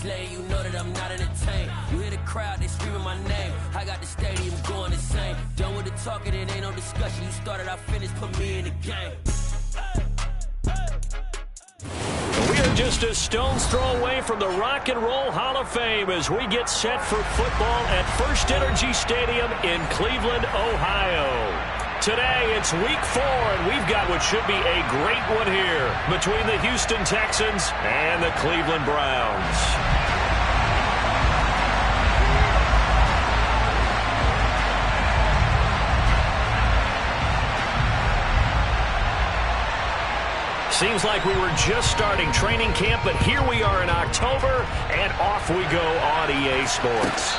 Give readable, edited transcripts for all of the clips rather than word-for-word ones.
slaying, you know that I'm not entertained. You hear the crowd, they screaming my name. I got the stadium going insane. Done with the talking, it ain't no discussion. You started, I finished, put me in the game. We are just a stone's throw away from the Rock and Roll Hall of Fame as we get set for football at First Energy Stadium in Cleveland, Ohio. Today, it's Week 4, and we've got what should be a great one here between the Houston Texans and the Cleveland Browns. Seems like we were just starting training camp, but here we are in October, and off we go on EA Sports.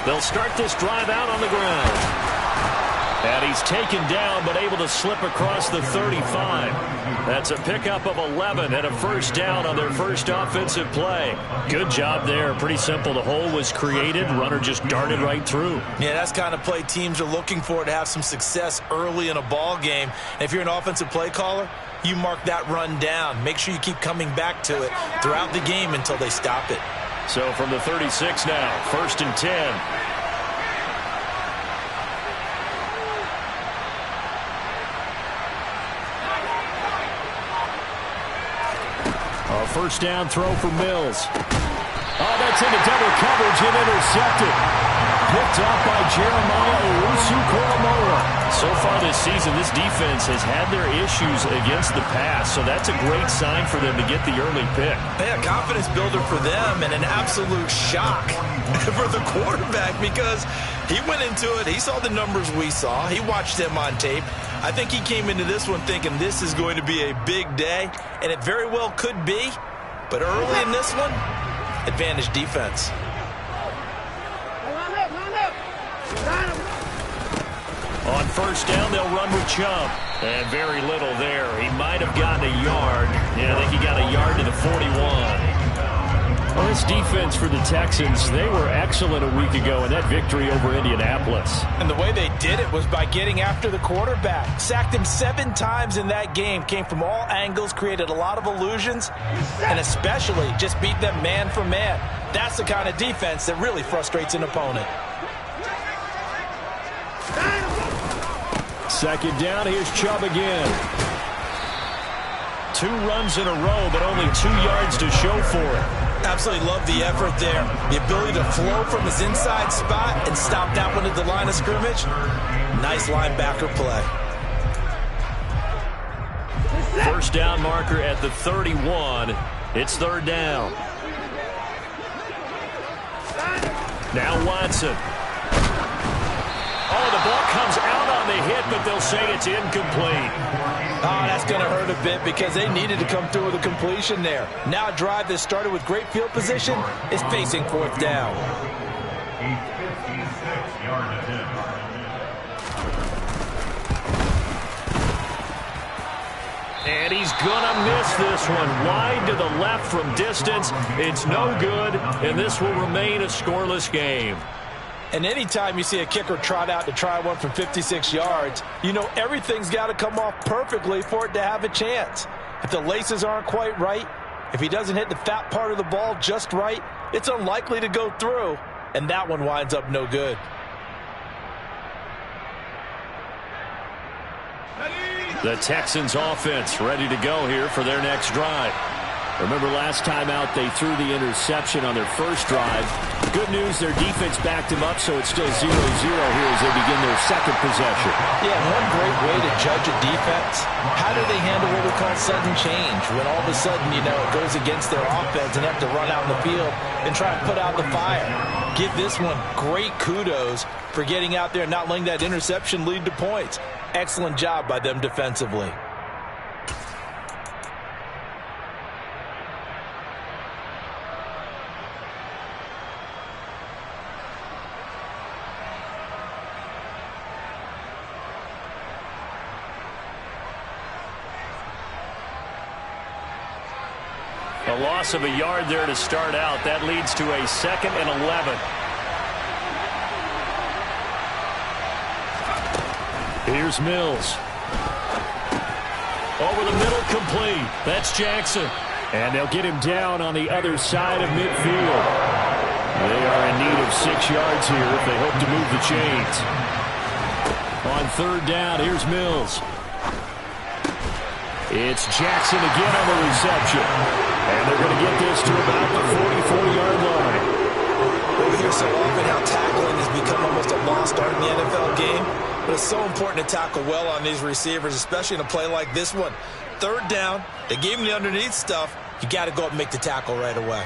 They'll start this drive out on the ground. And he's taken down, but able to slip across the 35. That's a pickup of 11 and a first down on their first offensive play. Good job there. Pretty simple. The hole was created. Runner just darted right through. Yeah, that's kind of play teams are looking for to have some success early in a ball game. And if you're an offensive play caller, you mark that run down. Make sure you keep coming back to it throughout the game until they stop it. So from the 36 now, 1st and 10. A first down throw for Mills. Oh, that's into double coverage and intercepted. Picked off by Jeremiah Owusu-Koramoah. So far this season, this defense has had their issues against the pass, so that's a great sign for them to get the early pick. Yeah, confidence builder for them and an absolute shock for the quarterback because he went into it. He saw the numbers we saw. He watched them on tape. I think he came into this one thinking this is going to be a big day, and it very well could be. But early in this one, advantage defense. On first down, they'll run with Chubb. And very little there. He might have gotten a yard. Yeah, I think he got a yard to the 41. Well, this defense for the Texans, they were excellent a week ago in that victory over Indianapolis. And the way they did it was by getting after the quarterback. Sacked him 7 times in that game. Came from all angles, created a lot of illusions, and especially just beat them man for man. That's the kind of defense that really frustrates an opponent. Second down, here's Chubb again. 2 runs in a row, but only 2 yards to show for it. Absolutely love the effort there. The ability to flow from his inside spot and stop that one at the line of scrimmage. Nice linebacker play. First down marker at the 31. It's 3rd down. Now Watson. Oh, the ball comes out on the hit, but they'll say it's incomplete. Oh, that's going to hurt a bit because they needed to come through with a completion there. Now a drive that started with great field position is facing 4th down. And he's going to miss this one. Wide to the left from distance. It's no good, and this will remain a scoreless game. And anytime you see a kicker trot out to try one from 56 yards, you know everything's got to come off perfectly for it to have a chance. If the laces aren't quite right, if he doesn't hit the fat part of the ball just right, it's unlikely to go through, and that one winds up no good. The Texans offense ready to go here for their next drive. Remember last time out they threw the interception on their first drive. Good news, their defense backed him up, so it's still 0-0 here as they begin their second possession. Yeah, one great way to judge a defense. How do they handle what we call sudden change? When all of a sudden, you know, it goes against their offense and they have to run out in the field and try and put out the fire. Give this one great kudos for getting out there and not letting that interception lead to points. Excellent job by them defensively. A loss of a yard there to start out. That leads to a 2nd and 11. Here's Mills. Over the middle, complete. That's Jackson. And they'll get him down on the other side of midfield. They are in need of 6 yards here if they hope to move the chains. On 3rd down, here's Mills. It's Jackson again on the reception. And they're going to get this to about the 44-yard line. We hear so often how tackling has become almost a lost art in the NFL game. But it's so important to tackle well on these receivers, especially in a play like this one. 3rd down, they gave him the underneath stuff. You got to go up and make the tackle right away.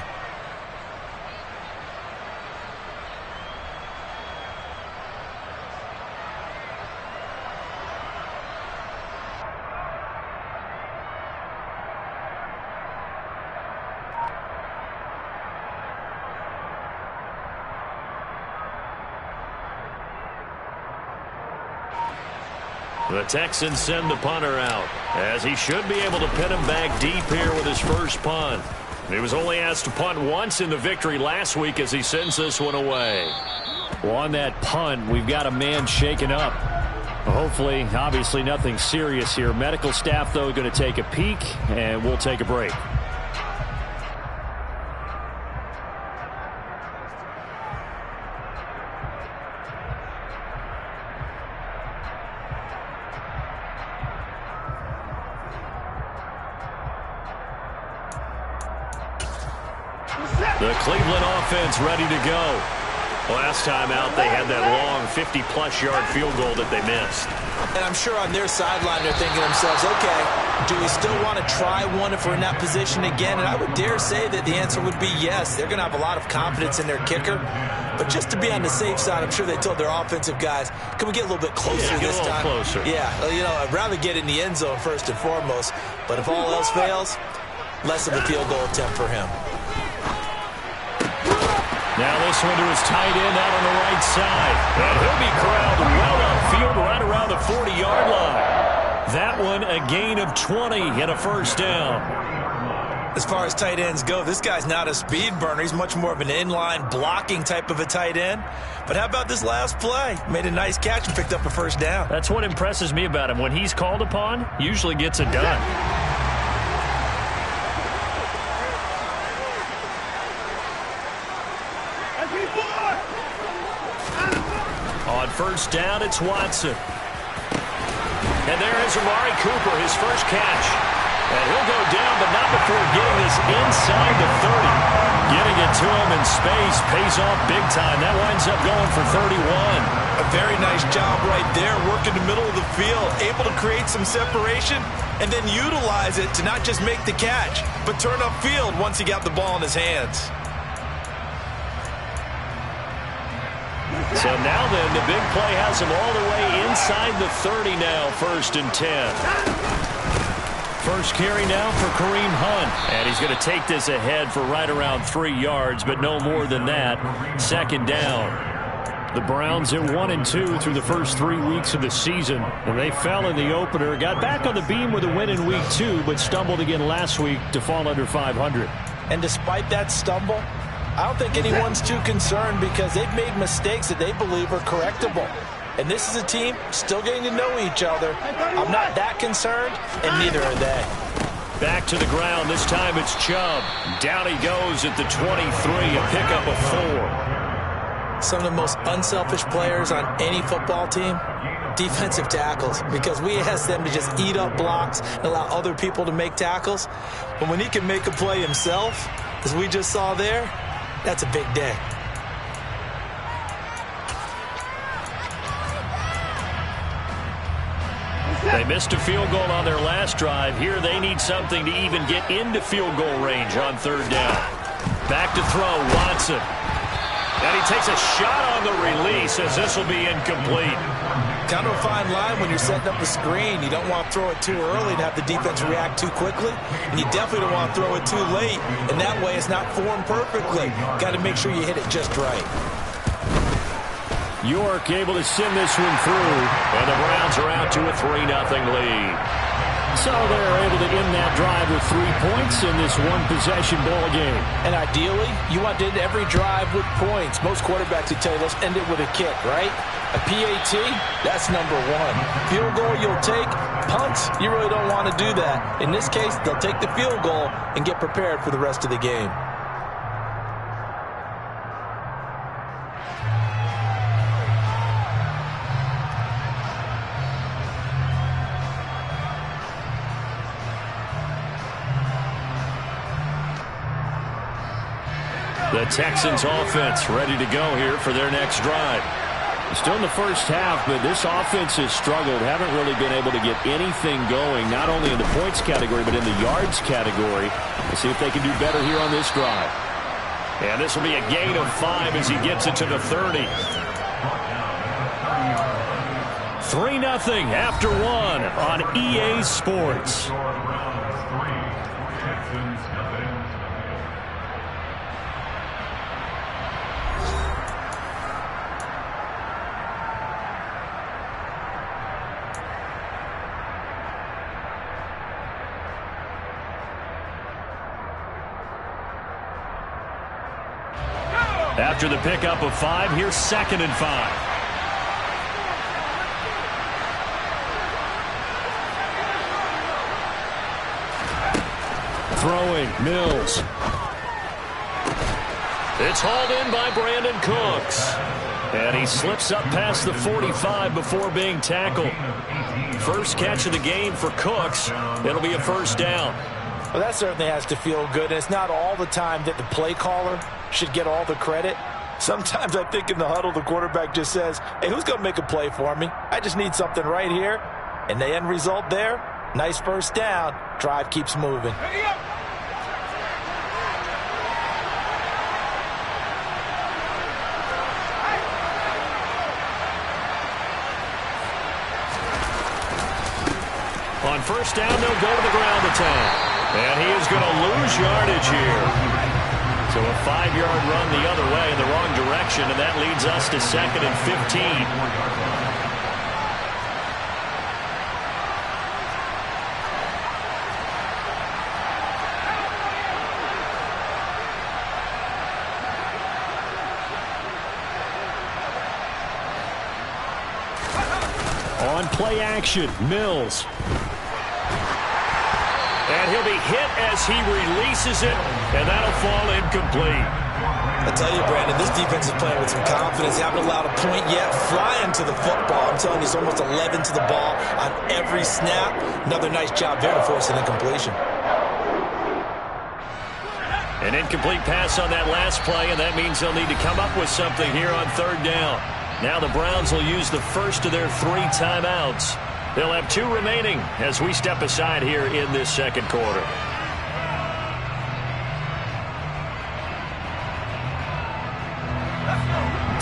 The Texans send the punter out, as he should be able to pin him back deep here with his first punt. He was only asked to punt once in the victory last week as he sends this one away. Well, on that punt, we've got a man shaken up. Hopefully, obviously nothing serious here. Medical staff, though, going to take a peek, and we'll take a break. The Cleveland offense ready to go. Last time out, they had that long 50-plus yard field goal that they missed. And I'm sure on their sideline they're thinking to themselves, okay, do we still want to try one if we're in that position again? And I would dare say that the answer would be yes. They're going to have a lot of confidence in their kicker. But just to be on the safe side, I'm sure they told their offensive guys, can we get a little bit closer this time? Closer. Yeah, you know, I'd rather get in the end zone first and foremost. But if all else fails, less of a field goal attempt for him. Now this one to his tight end out on the right side. And he'll be corralled well upfield right around the 40-yard line. That one a gain of 20 and a first down. As far as tight ends go, this guy's not a speed burner. He's much more of an inline blocking type of a tight end. But how about this last play? Made a nice catch and picked up a first down. That's what impresses me about him. When he's called upon, usually gets it done. On first down, it's Watson. And there is Amari Cooper, his first catch. And he'll go down, but not before getting this inside the 30. Getting it to him in space pays off big time. That winds up going for 31. A very nice job right there, working the middle of the field, able to create some separation, and then utilize it to not just make the catch, but turn upfield once he got the ball in his hands. So now then, the big play has him all the way inside the 30 now, 1st and 10. First carry now for Kareem Hunt. And he's going to take this ahead for right around 3 yards, but no more than that. 2nd down. The Browns at 1-2 through the first 3 weeks of the season. And they fell in the opener, got back on the beam with a win in week 2, but stumbled again last week to fall under 500. And despite that stumble, I don't think anyone's too concerned because they've made mistakes that they believe are correctable. And this is a team still getting to know each other. I'm not that concerned, and neither are they. Back to the ground. This time it's Chubb. Down he goes at the 23, a pickup of 4. Some of the most unselfish players on any football team, defensive tackles, because we ask them to just eat up blocks and allow other people to make tackles. But when he can make a play himself, as we just saw there, that's a big day. They missed a field goal on their last drive. Here they need something to even get into field goal range on 3rd down. Back to throw, Watson. And he takes a shot on the release as this will be incomplete. Kind of a fine line when you're setting up a screen. You don't want to throw it too early and have the defense react too quickly. And you definitely don't want to throw it too late. And that way it's not formed perfectly. Got to make sure you hit it just right. York able to send this one through. And the Browns are out to a 3-0 lead. So they're able to end that drive with 3 points in this one-possession ball game. And ideally, you want to end every drive with points. Most quarterbacks would tell you, let's end it with a kick, right? A PAT, that's number one. Field goal, you'll take. Punts, you really don't want to do that. In this case, they'll take the field goal and get prepared for the rest of the game. The Texans offense ready to go here for their next drive. Still in the first half, but this offense has struggled. Haven't really been able to get anything going, not only in the points category, but in the yards category. We'll see if they can do better here on this drive. And this will be a gain of 5 as he gets it to the 30. 3-0 after 1 on EA Sports. After the pickup of 5, here's 2nd and 5. Throwing, Mills. It's hauled in by Brandon Cooks. And he slips up past the 45 before being tackled. First catch of the game for Cooks. It'll be a first down. Well, that certainly has to feel good. And it's not all the time that the play caller should get all the credit. Sometimes I think in the huddle, the quarterback just says, hey, who's going to make a play for me? I just need something right here. And the end result there, nice first down. Drive keeps moving. On first down, they'll go to the ground attack. And he is going to lose yardage here. So a 5-yard run the other way in the wrong direction, and that leads us to 2nd and 15. On play action, Mills. And he'll be hit as he releases it, and that'll fall incomplete. I tell you, Brandon, this defense is playing with some confidence. They haven't allowed a point yet. Flying to the football. I'm telling you, it's almost 11 to the ball on every snap. Another nice job there to force an incompletion. An incomplete pass on that last play, and that means they'll need to come up with something here on 3rd down. Now the Browns will use the first of their 3 timeouts. They'll have 2 remaining as we step aside here in this second quarter.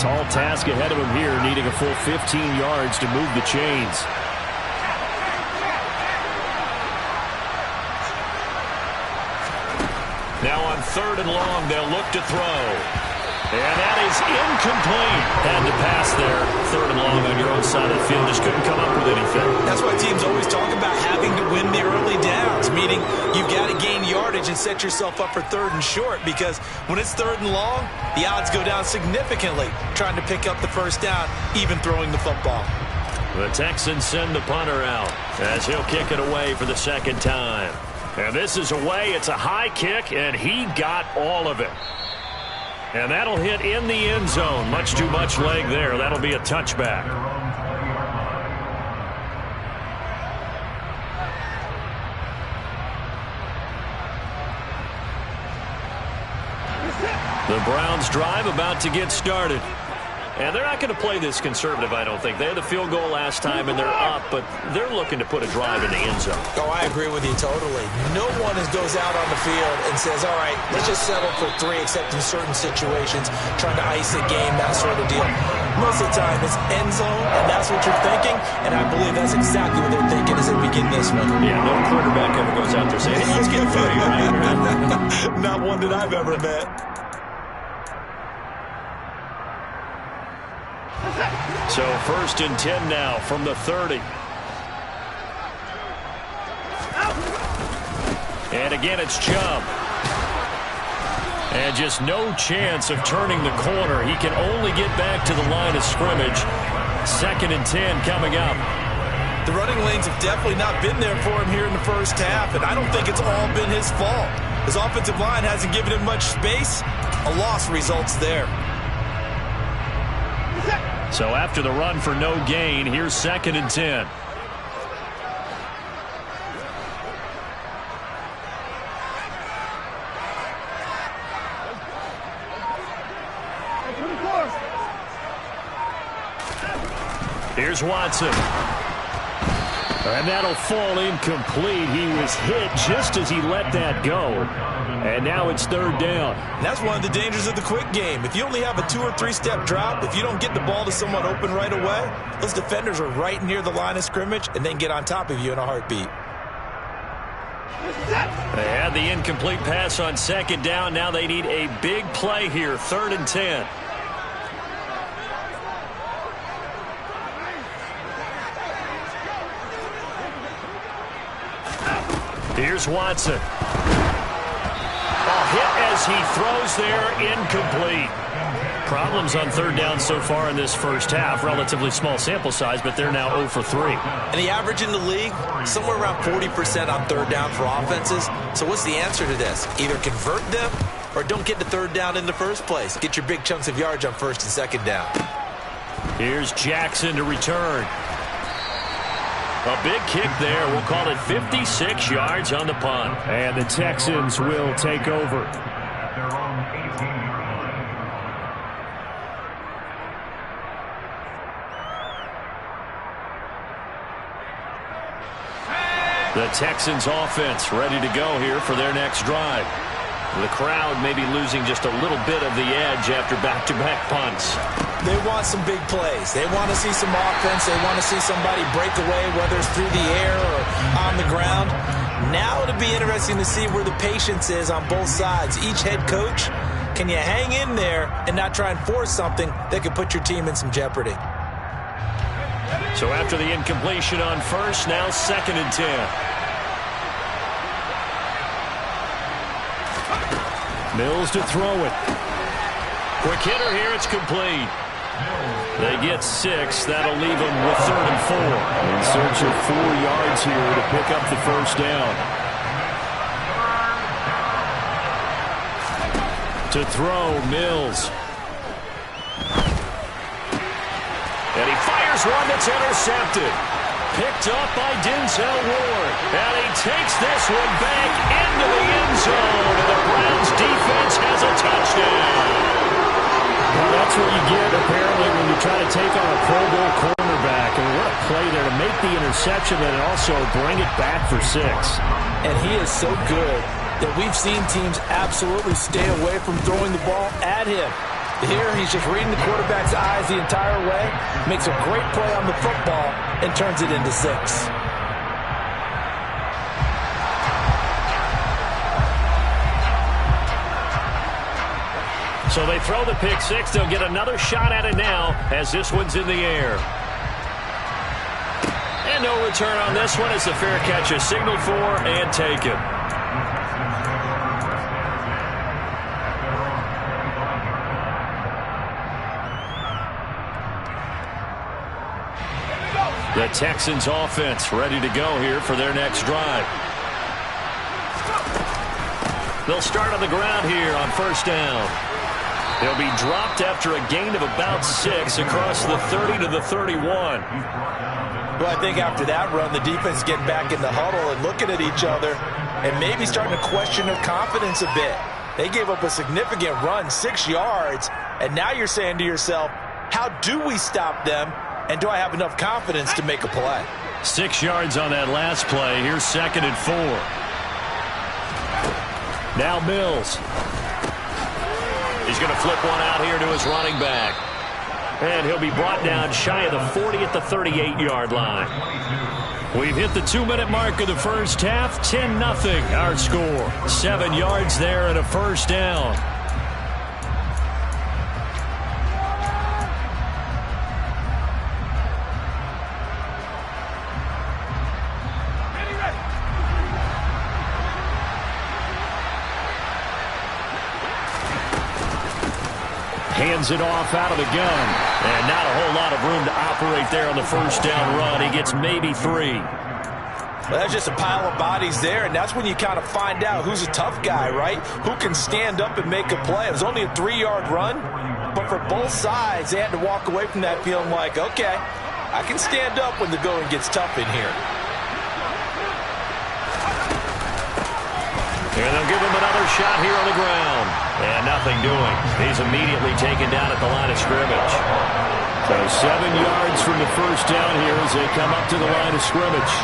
Tall task ahead of him here, needing a full 15 yards to move the chains. Now on 3rd and long, they'll look to throw. And that is incomplete. Had to pass there. 3rd and long on your own side of the field. Just couldn't come up with anything. That's why teams always talk about having to win the early downs, meaning you've got to gain yardage and set yourself up for 3rd and short, because when it's 3rd and long, the odds go down significantly trying to pick up the first down, even throwing the football. The Texans send the punter out as he'll kick it away for the 2nd time. And this is away. It's a high kick, and he got all of it. And that'll hit in the end zone. Much too much leg there. That'll be a touchback. The Browns drive about to get started. And they're not going to play this conservative, I don't think. They had the field goal last time, and they're up, but they're looking to put a drive in the end zone. Oh, I agree with you totally. No one goes out on the field and says, all right, let's just settle for 3, except in certain situations, trying to ice a game, that sort of deal. Most of the time, it's end zone, and that's what you're thinking, and I believe that's exactly what they're thinking as they begin this one. Yeah, no quarterback ever goes out there saying, hey, let's get 3, right? Not one that I've ever met. So 1st and 10 now from the 30. And again, it's Chubb. And just no chance of turning the corner. He can only get back to the line of scrimmage. 2nd and 10 coming up. The running lanes have definitely not been there for him here in the first half, and I don't think it's all been his fault. His offensive line hasn't given him much space. A loss results there. So after the run for no gain, here's 2nd and 10. Here's Watson. And that'll fall incomplete. He was hit just as he let that go. And now it's 3rd down. And that's one of the dangers of the quick game. If you only have a 2- or 3-step drop, if you don't get the ball to someone open right away, those defenders are right near the line of scrimmage and then get on top of you in a heartbeat. They had the incomplete pass on 2nd down. Now they need a big play here. 3rd and 10. Here's Watson. A hit as he throws there, incomplete. Problems on 3rd down so far in this first half. Relatively small sample size, but they're now 0 for 3. And the average in the league, somewhere around 40% on 3rd down for offenses. So what's the answer to this? Either convert them or don't get to 3rd down in the first place. Get your big chunks of yards on 1st and 2nd down. Here's Jackson to return. A big kick there. We'll call it 56 yards on the punt. And the Texans will take over. The Texans offense ready to go here for their next drive. The crowd may be losing just a little bit of the edge after back-to-back punts. They want some big plays. They want to see some offense. They want to see somebody break away, whether it's through the air or on the ground. Now it'll be interesting to see where the patience is on both sides. Each head coach, can you hang in there and not try and force something that could put your team in some jeopardy? So after the incompletion on 1st, now 2nd and 10. Mills to throw it. Quick hitter here, it's complete. They get 6. That'll leave them with 3rd and 4. In search of 4 yards here to pick up the 1st down. To throw, Mills. And he fires one that's intercepted. Picked up by Denzel Ward. And he takes this one back into the end zone. And the Browns defense has a touchdown. Well, that's what you get, apparently, when you try to take on a Pro Bowl cornerback. And what a play there to make the interception and also bring it back for 6. And he is so good that we've seen teams absolutely stay away from throwing the ball at him. Here, he's just reading the quarterback's eyes the entire way, makes a great play on the football, and turns it into 6. So they throw the pick 6. They'll get another shot at it now as this one's in the air. And no return on this one as the fair catch is signaled for and taken. The Texans offense ready to go here for their next drive. They'll start on the ground here on 1st down. They'll be dropped after a gain of about 6 across the 30 to the 31. Well, I think after that run, the defense is getting back in the huddle and looking at each other and maybe starting to question their confidence a bit. They gave up a significant run, 6 yards, and now you're saying to yourself, how do we stop them? And do I have enough confidence to make a play? 6 yards on that last play. Here's 2nd and 4. Now Mills. He's going to flip one out here to his running back. And he'll be brought down shy of the 40 at the 38-yard line. We've hit the 2-minute mark of the first half. 10-0 our score. 7 yards there and a 1st down. hands it off out of the gun. And not a whole lot of room to operate there on the first down run. He gets maybe 3. Well, that's just a pile of bodies there, and that's when you kind of find out who's a tough guy, right? Who can stand up and make a play. It was only a 3-yard run, but for both sides, they had to walk away from that feeling like, okay, I can stand up when the going gets tough in here. And they'll give him another shot here on the ground. And nothing doing. He's immediately taken down at the line of scrimmage. So 7 yards from the first down here as they come up to the line of scrimmage.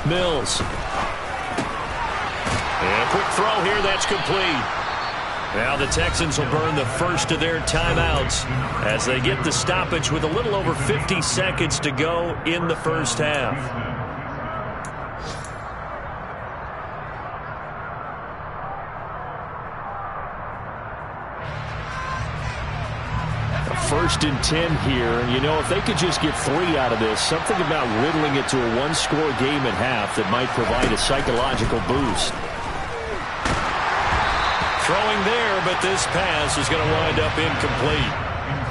Mills. And quick throw here, that's complete. Now the Texans will burn the first of their timeouts as they get the stoppage with a little over 50 seconds to go in the first half. First and 10 here, and you know, if they could just get 3 out of this, something about whittling it to a 1-score game at half that might provide a psychological boost. Throwing there, but this pass is going to wind up incomplete.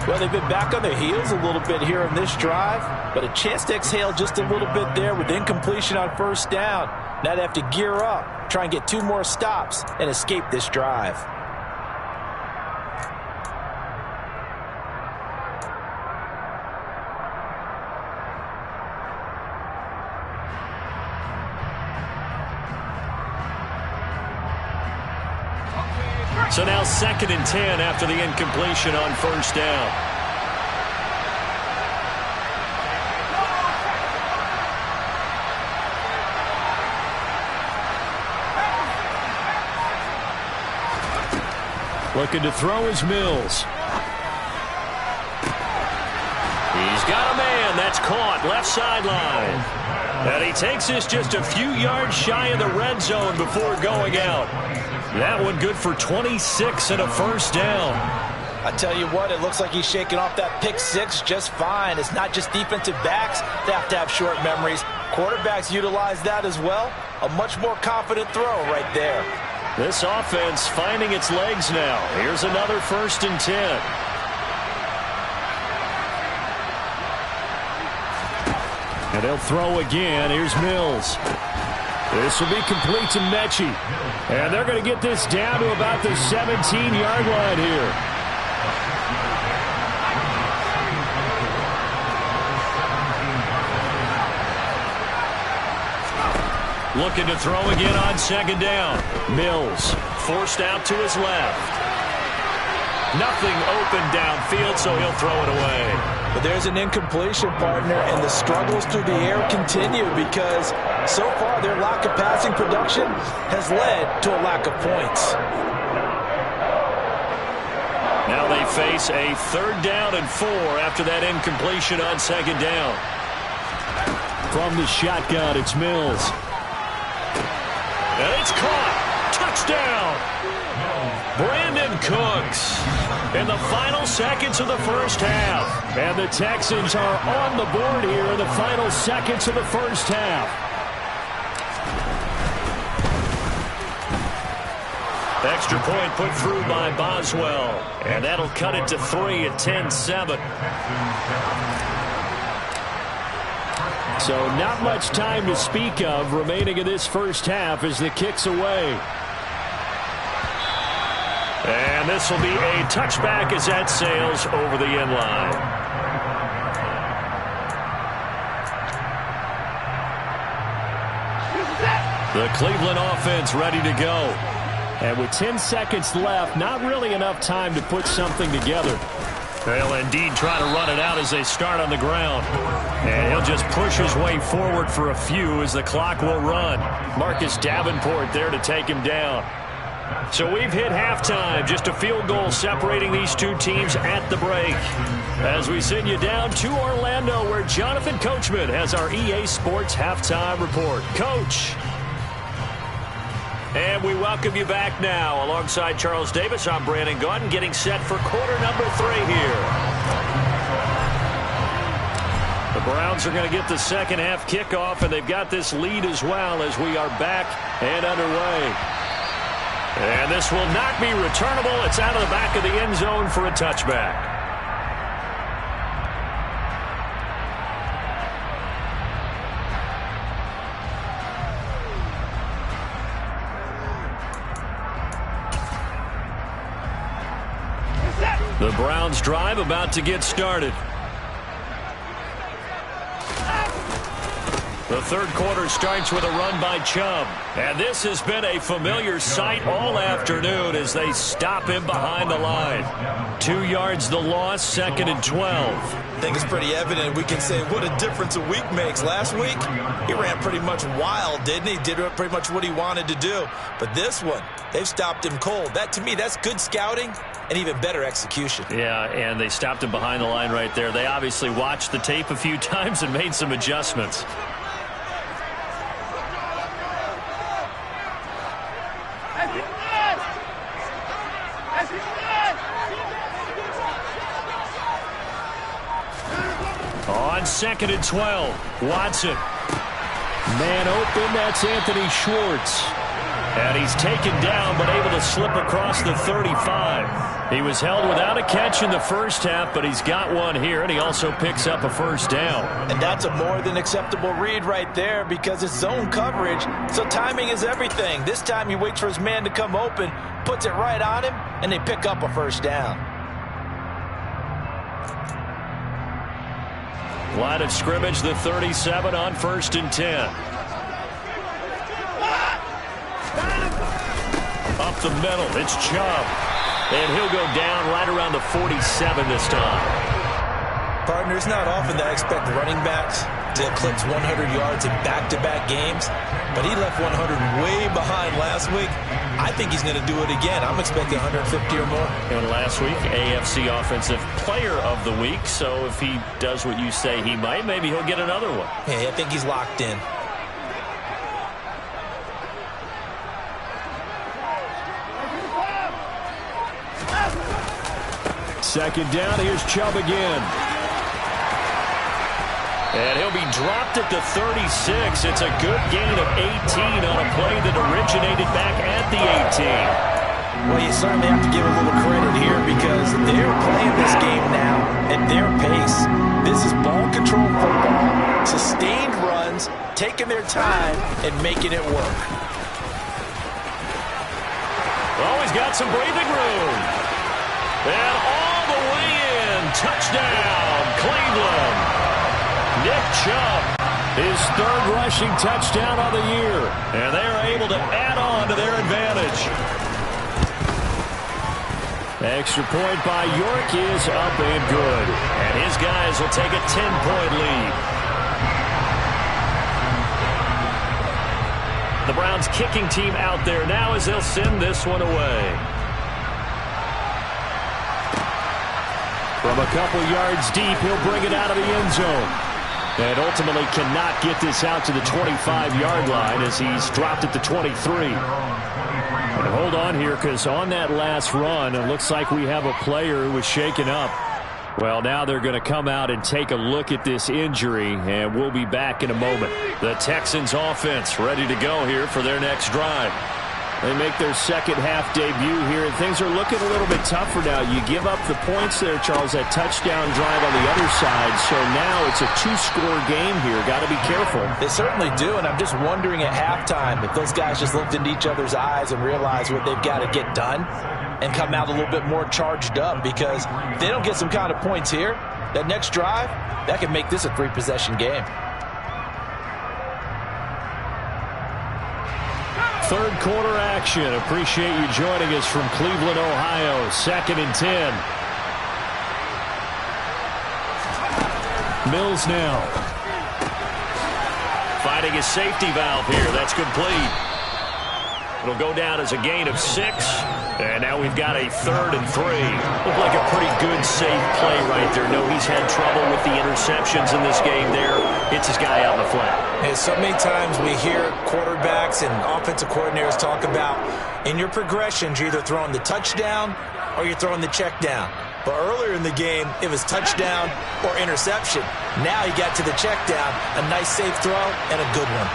Well, they've been back on their heels a little bit here in this drive, but a chance to exhale just a little bit there with incompletion on first down. Now they have to gear up, try and get 2 more stops, and escape this drive. So now 2nd and 10 after the incompletion on first down. Looking to throw is Mills. He's got a man. That's caught. Left sideline. And he takes this just a few yards shy of the red zone before going out. That one good for 26 and a first down. I tell you what, it looks like he's shaking off that pick 6 just fine. It's not just defensive backs that have to have short memories. Quarterbacks utilize that as well. A much more confident throw right there. This offense finding its legs now. Here's another 1st and 10. And they'll throw again. Here's Mills. This will be complete to Mechie. And they're going to get this down to about the 17-yard line here. Looking to throw again on 2nd down. Mills forced out to his left. Nothing open downfield, so he'll throw it away. But there's an incompletion, partner, and the struggles through the air continue because so far their lack of passing production has led to a lack of points. Now they face a 3rd down and 4 after that incompletion on 2nd down. From the shotgun, it's Mills. And it's caught. Touchdown. Brandon Cooks in the final seconds of the first half. And the Texans are on the board here in the final seconds of the first half. Extra point put through by Boswell. And that'll cut it to 3 at 10-7. So not much time to speak of remaining in this first half as the kick's away. And this will be a touchback as that sails over the end line. The Cleveland offense ready to go. And with 10 seconds left, not really enough time to put something together. They'll indeed try to run it out as they start on the ground. And he'll just push his way forward for a few as the clock will run. Marcus Davenport there to take him down. So we've hit halftime. Just a field goal separating these two teams at the break. As we send you down to Orlando, where Jonathan Coachman has our EA Sports halftime report. Coach. And we welcome you back now. Alongside Charles Davis, I'm Brandon Gaudin, getting set for quarter number 3 here. The Browns are going to get the second half kickoff, and they've got this lead as well as we are back and underway. And this will not be returnable. It's out of the back of the end zone for a touchback. The Browns drive about to get started. The third quarter starts with a run by Chubb. And this has been a familiar sight all afternoon as they stop him behind the line. 2 yards the loss, 2nd and 12. I think it's pretty evident. We can say what a difference a week makes. Last week, he ran pretty much wild, didn't he? Did pretty much what he wanted to do. But this one, they've stopped him cold. That, to me, that's good scouting and even better execution. Yeah, and they stopped him behind the line right there. They obviously watched the tape a few times and made some adjustments. On 2nd and 12, Watson. Man open, that's Anthony Schwartz. And he's taken down, but able to slip across the 35. He was held without a catch in the first half, but he's got one here, and he also picks up a first down. And that's a more than acceptable read right there because it's zone coverage, so timing is everything. This time he waits for his man to come open, puts it right on him, and they pick up a first down. Line of scrimmage, the 37 on 1st and 10. Up the middle, it's Chubb. And he'll go down right around the 47 this time. Partner, it's not often that I expect running backs to eclipse 100 yards in back-to-back games, but he left 100 way behind last week. I think he's going to do it again. I'm expecting 150 or more. And last week, AFC Offensive Player of the Week, so if he does what you say he might, maybe he'll get another one. Hey, I think he's locked in. Second down, here's Chubb again. And he'll be dropped at the 36. It's a good gain of 18 on a play that originated back at the 18. Well, you certainly have to give a little credit here because they're playing this game now at their pace. This is ball control football, sustained runs, taking their time and making it work. Oh, he's got some breathing room. And all the way in, touchdown, Cleveland. Nick Chubb, his 3rd rushing touchdown of the year. And they are able to add on to their advantage. Extra point by York is up and good. And his guys will take a 10-point lead. The Browns kicking team out there now as they'll send this one away. From a couple yards deep, he'll bring it out of the end zone. And ultimately cannot get this out to the 25-yard line as he's dropped at the 23. And hold on here, because on that last run, it looks like we have a player who was shaken up. Well, now they're going to come out and take a look at this injury, and we'll be back in a moment. The Texans offense ready to go here for their next drive. They make their second half debut here, and things are looking a little bit tougher now. You give up the points there, Charles, that touchdown drive on the other side. So now it's a 2-score game here. Got to be careful. They certainly do, and I'm just wondering at halftime if those guys just looked into each other's eyes and realized what they've got to get done and come out a little bit more charged up, because if they don't get some kind of points here, that next drive, that could make this a 3-possession game. Third quarter action. Appreciate you joining us from Cleveland, Ohio. 2nd and 10. Mills now. Finding his safety valve here. That's complete. It'll go down as a gain of 6. And now we've got a 3rd and 3. Looked like a pretty good, safe play right there. No, he's had trouble with the interceptions in this game there. Hits his guy out in the flat. And so many times we hear quarterbacks and offensive coordinators talk about in your progressions, you're either throwing the touchdown or you're throwing the check down. But earlier in the game, it was touchdown or interception. Now he got to the check down, a nice safe throw and a good one.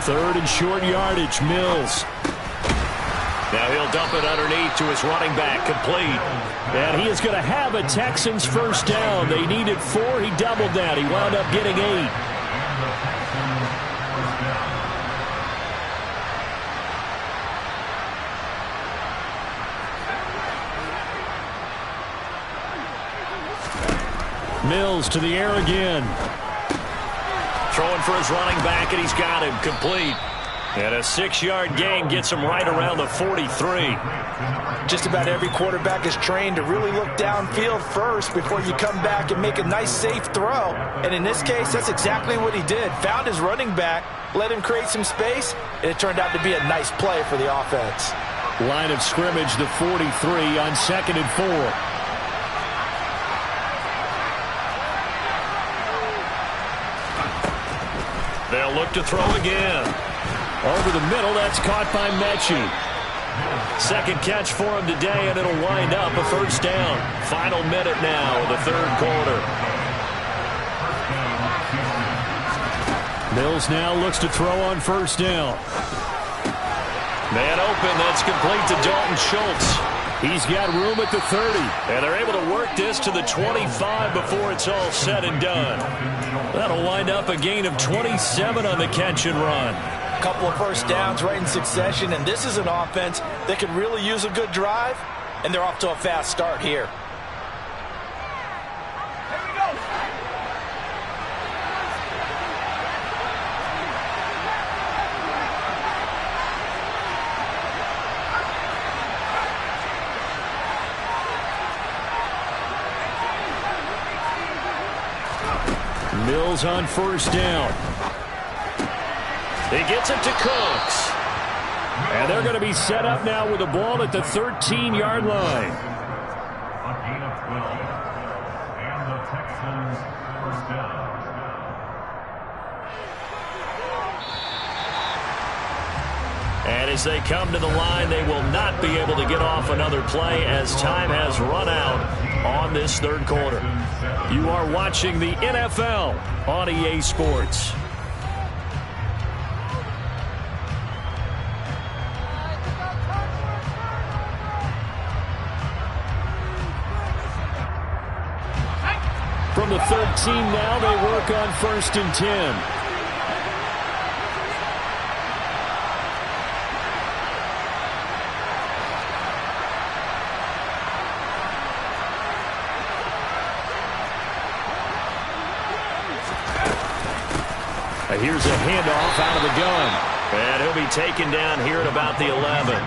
Third and short yardage, Mills. Now he'll dump it underneath to his running back, complete. And he is going to have a Texans first down. They needed 4. He doubled that. He wound up getting 8. Mills to the air again. Throwing for his running back, and he's got him complete. And a 6-yard gain gets him right around the 43. Just about every quarterback is trained to really look downfield first before you come back and make a nice safe throw. And in this case, that's exactly what he did. Found his running back, let him create some space, and it turned out to be a nice play for the offense. Line of scrimmage, the 43 on 2nd and 4. They'll look to throw again. Over the middle, that's caught by Mechie. Second catch for him today, and it'll wind up a first down. Final minute now of the 3rd quarter. Mills now looks to throw on first down. Man open, that's complete to Dalton Schultz. He's got room at the 30. And they're able to work this to the 25 before it's all said and done. That'll wind up a gain of 27 on the catch and run. A couple of first downs right in succession, and this is an offense that could really use a good drive, and they're off to a fast start here. Mills on first down. He gets it to Cooks. And they're going to be set up now with the ball at the 13-yard line. A gain of 12. And the Texans first down. And as they come to the line, they will not be able to get off another play as time has run out on this 3rd quarter. You are watching the NFL on EA Sports. From the 13 now, they work on 1st and 10. Here's a handoff out of the gun. And he'll be taken down here at about the 11.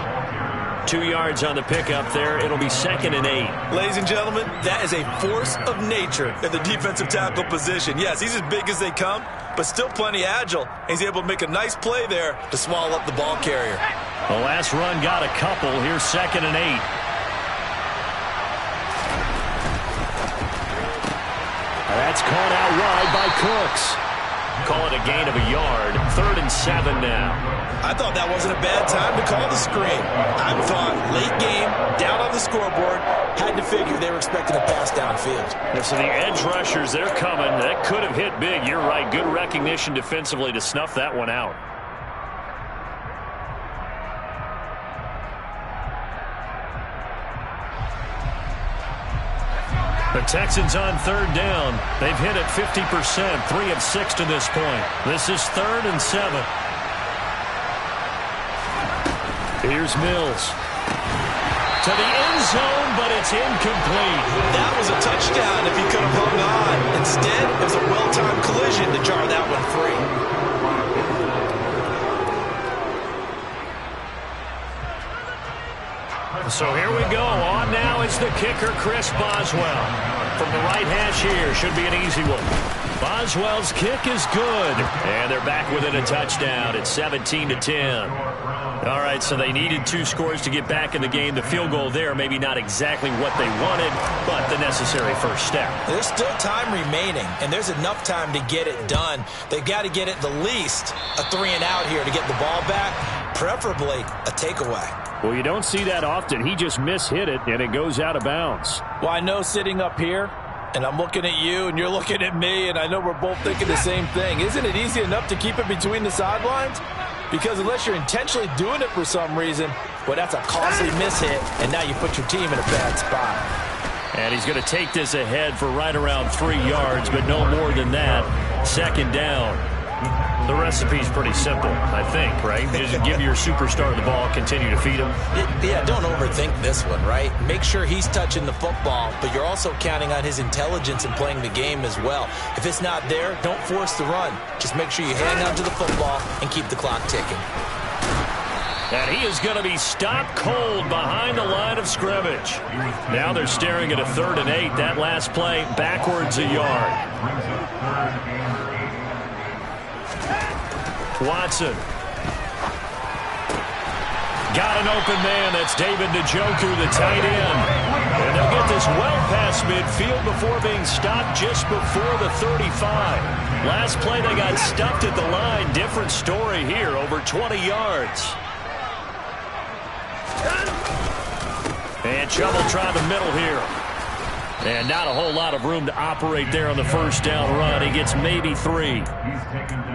2 yards on the pickup there. It'll be 2nd and 8. Ladies and gentlemen, that is a force of nature at the defensive tackle position. Yes, he's as big as they come, but still plenty agile. He's able to make a nice play there to swallow up the ball carrier. The last run got a couple. Here's 2nd and 8. That's caught out wide by Cooks. Call it a gain of a yard. 3rd and 7 now. I thought that wasn't a bad time to call the screen. I thought late game, down on the scoreboard, had to figure they were expecting a pass downfield. And so the edge rushers, they're coming. That could have hit big. You're right. Good recognition defensively to snuff that one out. The Texans on 3rd down. They've hit it 50%, 3 of 6 to this point. This is 3rd and 7. Here's Mills. To the end zone, but it's incomplete. That was a touchdown if he could have hung on. Instead, it was a well-timed collision to jar that one free. So here we go. On now is the kicker, Chris Boswell. From the right hash here, should be an easy one. Boswell's kick is good. And they're back within a touchdown. It's 17-10. All right, so they needed 2 scores to get back in the game. The field goal there, maybe not exactly what they wanted, but the necessary first step. There's still time remaining, and there's enough time to get it done. They've got to get at the least a 3-and-out here to get the ball back, preferably a takeaway. Well, you don't see that often. He just mishit it, and it goes out of bounds. Well, I know sitting up here, and I'm looking at you, and you're looking at me, and I know we're both thinking the same thing. Isn't it easy enough to keep it between the sidelines? Because unless you're intentionally doing it for some reason, well, that's a costly mishit, and now you put your team in a bad spot. And he's going to take this ahead for right around 3 yards, but no more than that. 2nd down. The recipe's pretty simple, I think, right? Just give your superstar the ball, continue to feed him. Yeah, don't overthink this one, right? Make sure he's touching the football, but you're also counting on his intelligence in playing the game as well. If it's not there, don't force the run. Just make sure you hang on to the football and keep the clock ticking. And he is going to be stopped cold behind the line of scrimmage. Now they're staring at a 3rd and 8. That last play backwards a yard. Watson. Got an open man. That's David Njoku, the tight end. And they'll get this well past midfield before being stopped just before the 35. Last play they got stuffed at the line. Different story here, over 20 yards. And Chubb will try the middle here. And not a whole lot of room to operate there on the first down run. He gets maybe 3.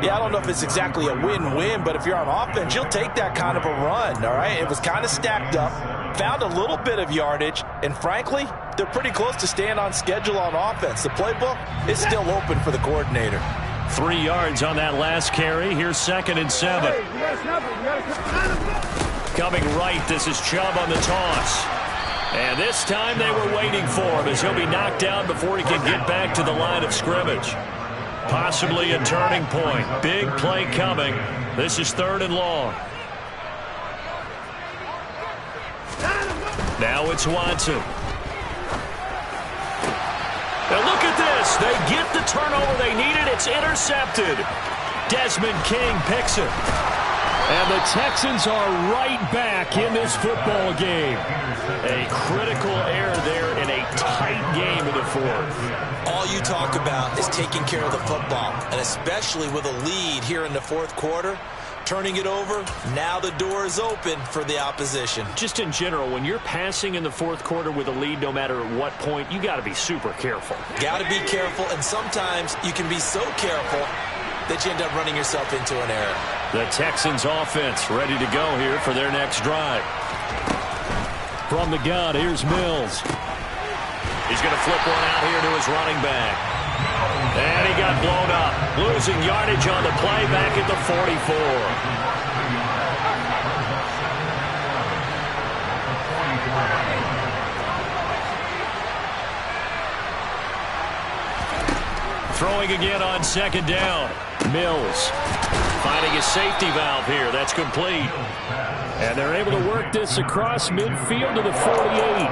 Yeah, I don't know if it's exactly a win-win, but if you're on offense, you'll take that kind of a run, all right? It was kind of stacked up, found a little bit of yardage, and frankly, they're pretty close to staying on schedule on offense. The playbook is still open for the coordinator. 3 yards on that last carry. Here's 2nd and 7. Coming right, this is Chubb on the toss. And this time they were waiting for him as he'll be knocked down before he can get back to the line of scrimmage. Possibly a turning point. Big play coming. This is 3rd and long. Now it's Watson. Now look at this. They get the turnover they needed. It's intercepted. Desmond King picks it. And the Texans are right back in this football game. A critical error there in a tight game in the 4th. All you talk about is taking care of the football, and especially with a lead here in the 4th quarter, turning it over, now the door is open for the opposition. Just in general, when you're passing in the 4th quarter with a lead, no matter at what point, you got to be super careful. Got to be careful, and sometimes you can be so careful that you end up running yourself into an error. The Texans offense ready to go here for their next drive. From the gun, here's Mills. He's going to flip one out here to his running back. And he got blown up. Losing yardage on the play back at the 44. Throwing again on 2nd down. Mills finding a safety valve here. That's complete. And they're able to work this across midfield to the 48.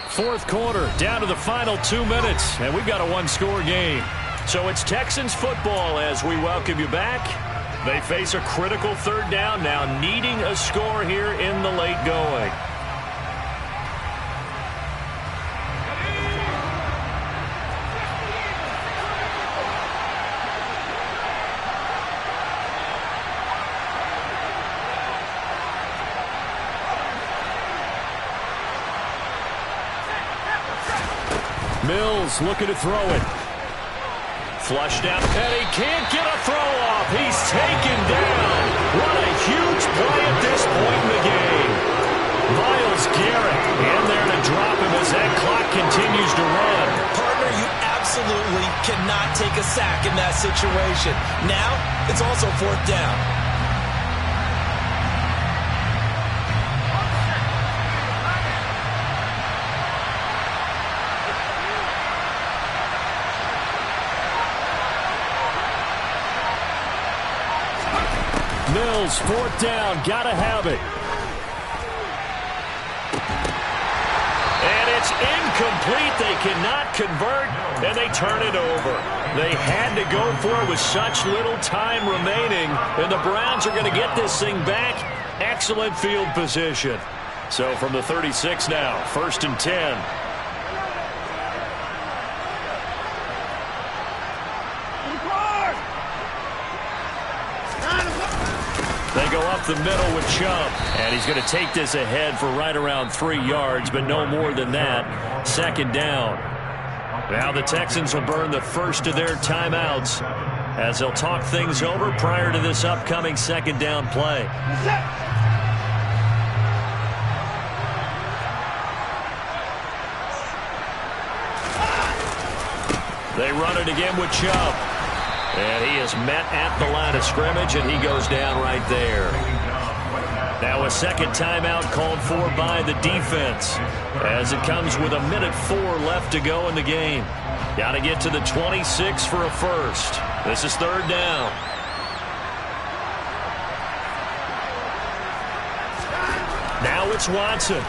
Fourth quarter, down to the final 2 minutes, and we've got a 1-score game. So it's Texans football as we welcome you back. They face a critical 3rd down now, needing a score here in the late going. Mills looking to throw it. Flushed out, and he can't get a throw off. He's taken down. What a huge play at this point in the game. Myles Garrett in there to drop him as that clock continues to run. Partner, you absolutely cannot take a sack in that situation. Now, it's also 4th down. Mills, fourth down, gotta have it. And it's incomplete. They cannot convert, and they turn it over. They had to go for it with such little time remaining, and the Browns are going to get this thing back. Excellent field position. So from the 36 now, 1st and 10. They go up the middle with Chubb, and he's going to take this ahead for right around 3 yards, but no more than that. 2nd down. Now the Texans will burn the first of their timeouts as they'll talk things over prior to this upcoming 2nd down play. They run it again with Chubb. And he is met at the line of scrimmage, and he goes down right there. Now a second timeout called for by the defense as it comes with 1:04 left to go in the game. Got to get to the 26 for a first. This is 3rd down. Now it's Watson.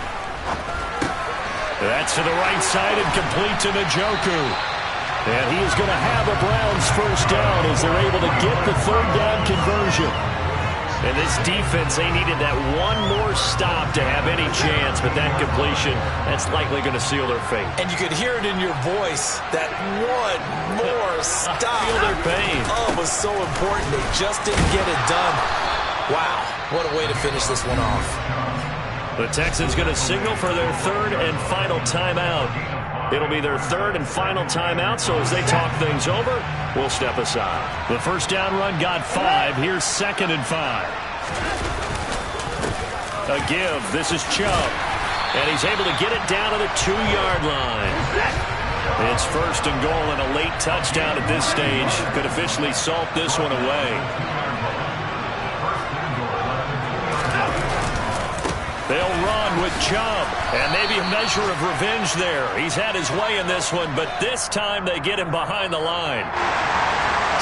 That's to the right side and complete to Njoku. And he is going to have a Browns first down as they're able to get the 3rd down conversion. And this defense, they needed that one more stop to have any chance, but that completion, that's likely going to seal their fate. And you could hear it in your voice, that one more stop. Feel their pain. Oh, it was so important. They just didn't get it done. Wow, what a way to finish this one off. The Texans going to signal for their 3rd and final timeout. It'll be their 3rd and final timeout, so as they talk things over, we'll step aside. The first down run got 5. Here's 2nd and 5. A give. This is Chubb. And he's able to get it down to the 2-yard line. It's 1st and goal, and a late touchdown at this stage could officially salt this one away. They'll run with Chubb, and maybe a measure of revenge there. He's had his way in this one, but this time they get him behind the line.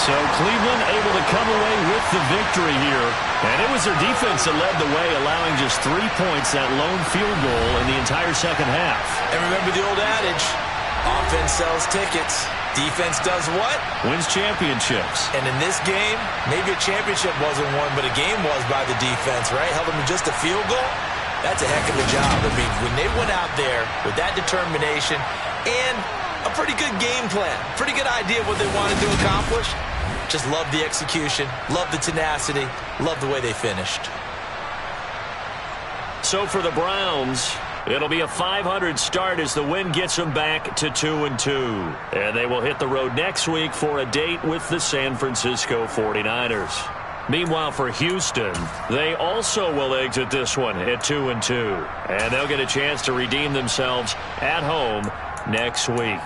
So Cleveland able to come away with the victory here. And it was their defense that led the way, allowing just 3 points, that lone field goal in the entire second half. And remember the old adage, offense sells tickets. Defense does what? Wins championships. And in this game, maybe a championship wasn't won, but a game was by the defense, right? Held them to just a field goal. That's a heck of a job. I mean, when they went out there with that determination and a pretty good game plan, pretty good idea of what they wanted to accomplish, just love the execution, love the tenacity, love the way they finished. So for the Browns, it'll be a 500 start as the win gets them back to 2-2. And they will hit the road next week for a date with the San Francisco 49ers. Meanwhile, for Houston, they also will exit this one at 2-2. And they'll get a chance to redeem themselves at home next week.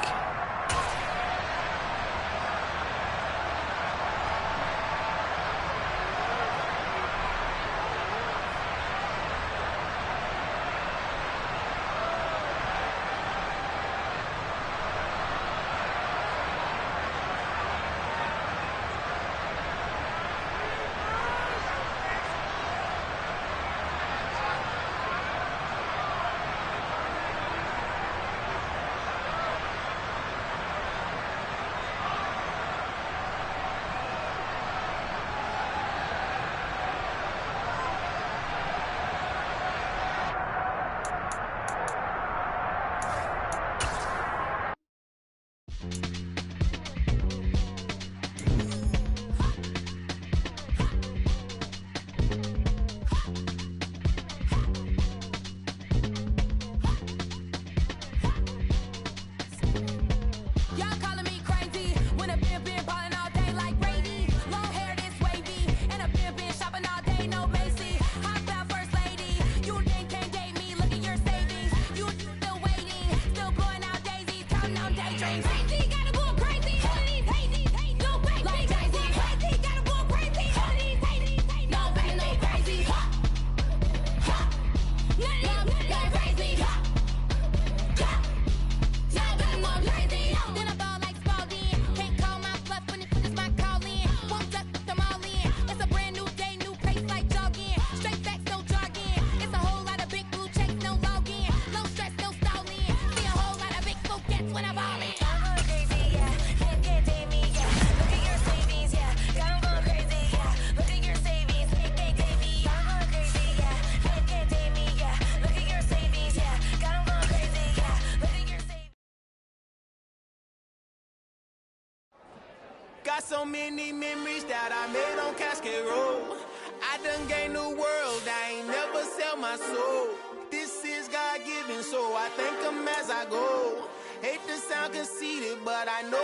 Got so many memories that I made on Cascade Road. I done gained the world, I ain't never sell my soul. This is God-given, so I thank him as I go. Hate to sound conceited, but I know